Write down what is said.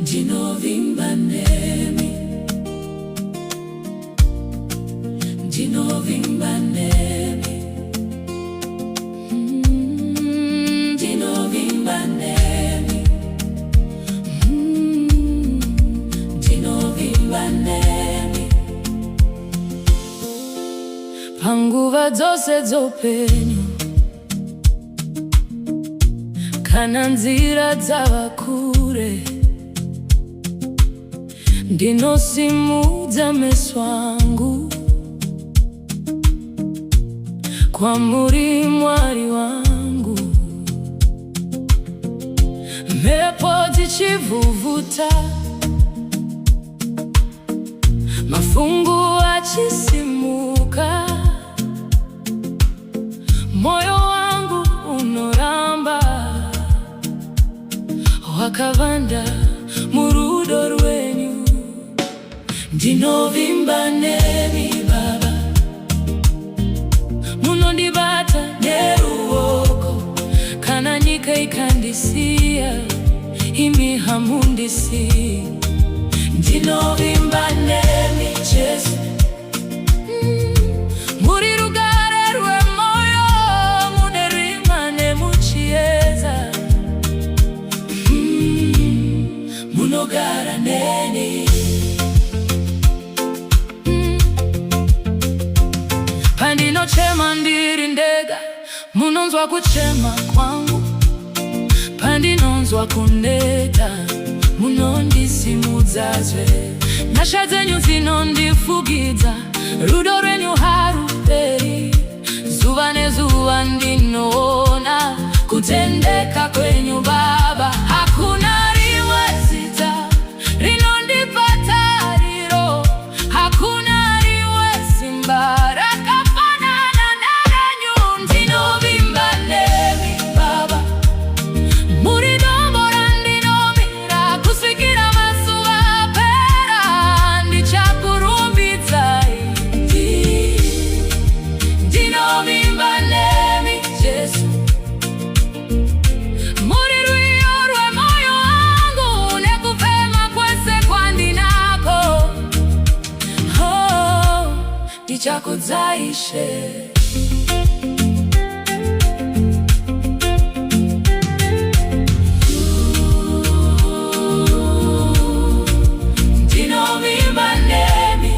Ndinovimba nemi, ndinovimba nemi, ndinovimba nemi, ndinovimba nemi. Panguva dzose dzoupenyu kana nzira dzavakure, ndinosimudza meso angu kwamuri, Mwari wangu. Mhepo dzichivhuvhuta, mafungu achisimuka, moyo wangu unoramba wakavanda murudo rwenyu. Ndinovimba nemi Baba, munondibata neruoko, kana nyika ikandisiya imi hamundisiyi. Ndinovimba nemi Jesu, muri rugare rwemoyo, munerima nemuchiedza, munogara neni. Pandinochema ndiri ndega, munonzwa kuchema kwangu. Pandinonzwa kuneta, munondisimudzazve. Nyasha dzenyu dzinondifugidza, rudo rwenyu haruperi. Zuva nezuva ndinoona kutendeka kwenyu Baba. Hakuna rimwe zita rinondipa tariro, hakuna rimwe simba rakafanana nerenyu. Ndinovimba nemi Baba, muri dombo randinomira kusvikira masuva apera. Ndichakurumbidzai, ndinovimba nemi Jesu, muri rwiyo rwemoyo wangu nekufema kwese kwandinako. Oh, ndichakudzaishe. Ndinovimba nemi,